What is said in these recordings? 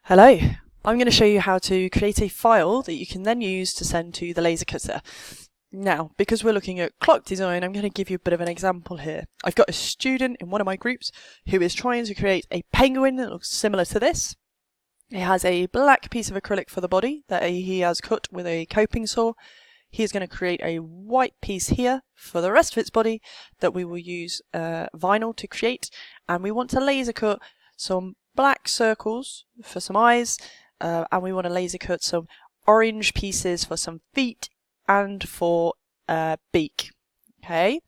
Hello, I'm going to show you how to create a file that you can then use to send to the laser cutter. Now, because we're looking at clock design, I'm going to give you a bit of an example here. I've got a student in one of my groups who is trying to create a penguin that looks similar to this. It has a black piece of acrylic for the body that he has cut with a coping saw. He is going to create a white piece here for the rest of its body that we will use vinyl to create, and we want to laser cut some black circles for some eyes, and we want to laser cut some orange pieces for some feet and for beak. Okay,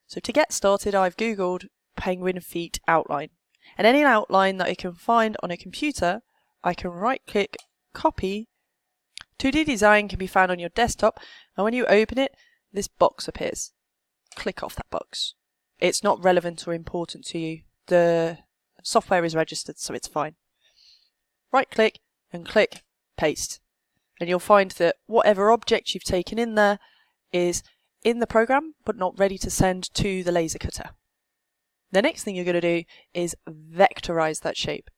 so to get started, I've googled penguin feet outline, and any outline that I can find on a computer, I can right click, copy. 2D design can be found on your desktop, and when you open it, this box appears. Click off that box. It's not relevant or important to you. The software is registered, so it's fine. Right click and click paste, and you'll find that whatever object you've taken in there is in the program but not ready to send to the laser cutter. The next thing you're going to do is vectorize that shape.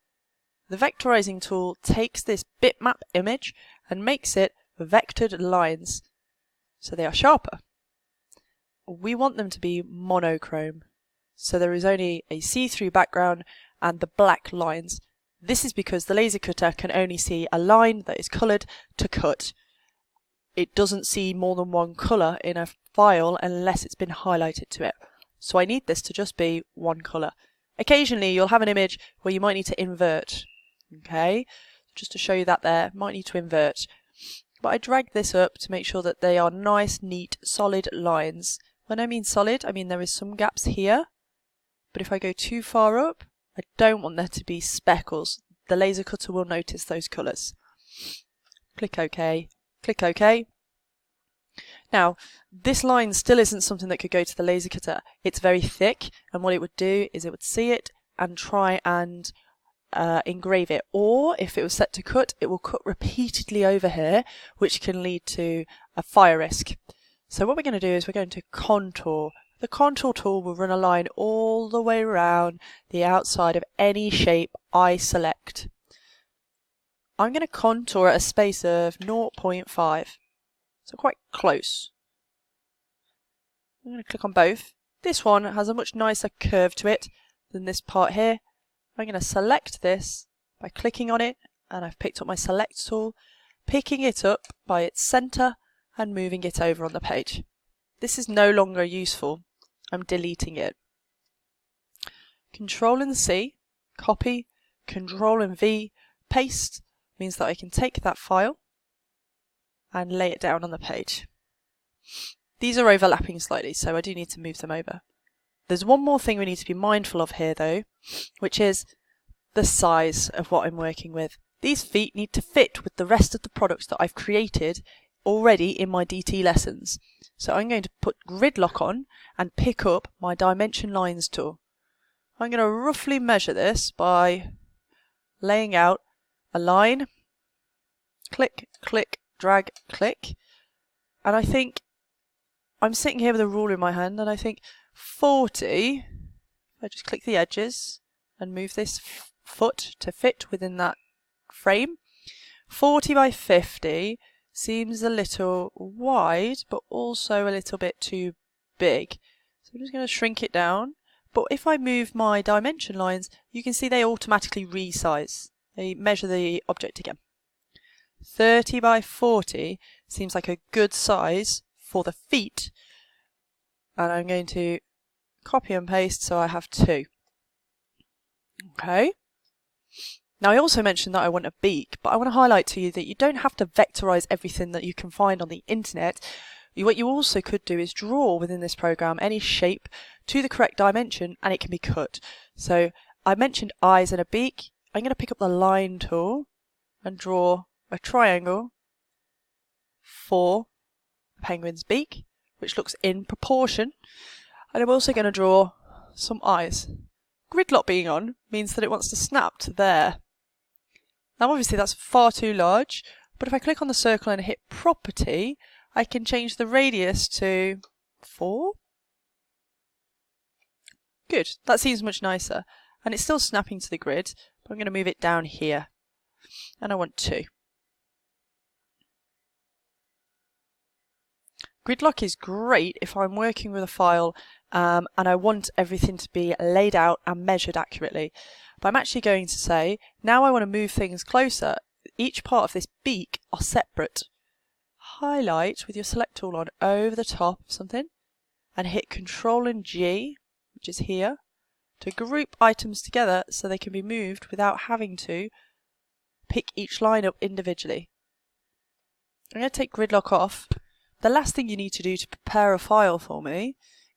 The vectorizing tool takes this bitmap image and makes it vectored lines, so they are sharper. We want them to be monochrome, so there is only a see-through background and the black lines. This is because the laser cutter can only see a line that is coloured to cut. It doesn't see more than one colour in a file unless it's been highlighted to it. So I need this to just be one colour. Occasionally you'll have an image where you might need to invert. Okay, just to show you that there, might need to invert. But I drag this up to make sure that they are nice, neat, solid lines. When I mean solid, I mean there is some gaps here. But if I go too far up, I don't want there to be speckles. The laser cutter will notice those colours. Click OK. Click OK. Now, this line still isn't something that could go to the laser cutter. It's very thick, and what it would do is it would see it and try and engrave it, or if it was set to cut, it will cut repeatedly over here, which can lead to a fire risk. So what we're going to do is we're going to contour. The contour tool will run a line all the way around the outside of any shape I select. I'm going to contour at a space of 0.5, so quite close. I'm going to click on both. This one has a much nicer curve to it than this part here. I'm going to select this by clicking on it, and I've picked up my select tool, picking it up by its centre and moving it over on the page. This is no longer useful. I'm deleting it. Control and C, copy, Control and V, paste, means that I can take that file and lay it down on the page. These are overlapping slightly, so I do need to move them over. There's one more thing we need to be mindful of here though, which is the size of what I'm working with. These feet need to fit with the rest of the products that I've created already in my DT lessons. So I'm going to put grid lock on and pick up my dimension lines tool. I'm going to roughly measure this by laying out a line, click, click, drag, click, and I think I'm sitting here with a ruler in my hand, and I think 40, I just click the edges and move this foot to fit within that frame. 40 by 50 seems a little wide, but also a little bit too big. So I'm just going to shrink it down. But if I move my dimension lines, you can see they automatically resize. They measure the object again. 30 by 40 seems like a good size for the feet. And I'm going to copy and paste so I have two. Okay. Now I also mentioned that I want a beak, but I want to highlight to you that you don't have to vectorize everything that you can find on the internet. What you also could do is draw within this program any shape to the correct dimension, and it can be cut. So I mentioned eyes and a beak. I'm going to pick up the line tool and draw a triangle for the penguin's beak, which looks in proportion. And I'm also going to draw some eyes. Gridlock being on means that it wants to snap to there. Now obviously that's far too large, but if I click on the circle and hit property, I can change the radius to 4. Good, that seems much nicer. And it's still snapping to the grid, but I'm going to move it down here. and I want 2. Gridlock is great if I'm working with a file and I want everything to be laid out and measured accurately. But I'm actually going to say, now I want to move things closer. Each part of this beak are separate. Highlight with your select tool on over the top of something and hit Control and G, which is here, to group items together so they can be moved without having to pick each line up individually. I'm going to take Gridlock off. The last thing you need to do to prepare a file for me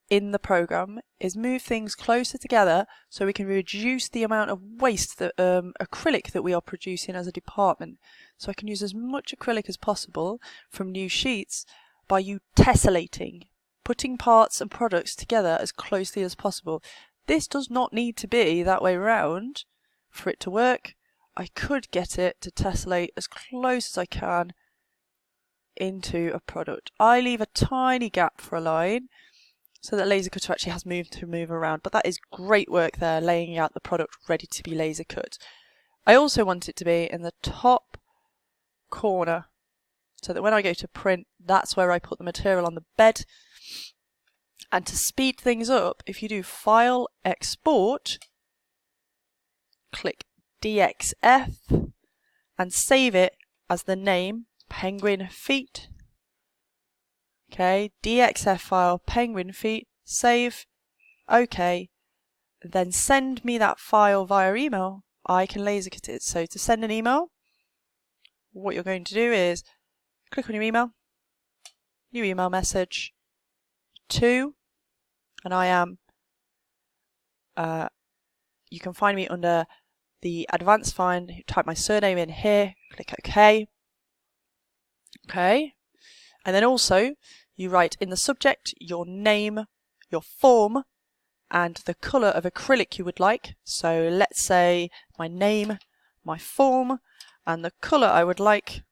in the program is move things closer together so we can reduce the amount of waste, that acrylic that we are producing as a department. So I can use as much acrylic as possible from new sheets by you tessellating, putting parts and products together as closely as possible. This does not need to be that way round for it to work. I could get it to tessellate as close as I can into a product. I leave a tiny gap for a line so that laser cutter actually has moved to move around, but that is great work there, laying out the product ready to be laser cut. I also want it to be in the top corner so that when I go to print, that's where I put the material on the bed. And to speed things up, if you do File, Export, click DXF and save it as the name Penguin Feet. Okay, DXF file, Penguin Feet, save, OK, then send me that file via email. I can laser cut it. So to send an email, what you're going to do is click on your email, new email message, to, and I am, you can find me under the advanced find, type my surname in here, click OK. Okay, and then also you write in the subject your name, your form, and the colour of acrylic you would like. So let's say my name, my form, and the colour I would like.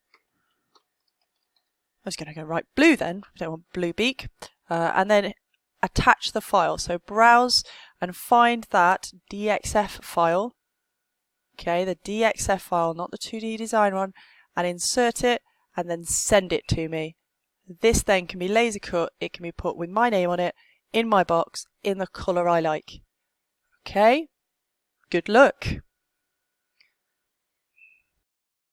I was going to go write blue then, I don't want blue beak. And then attach the file. So browse and find that DXF file. Okay, the DXF file, not the 2D design one, and insert it and then send it to me. This then can be laser cut, it can be put with my name on it, in my box, in the colour I like. Okay, good luck.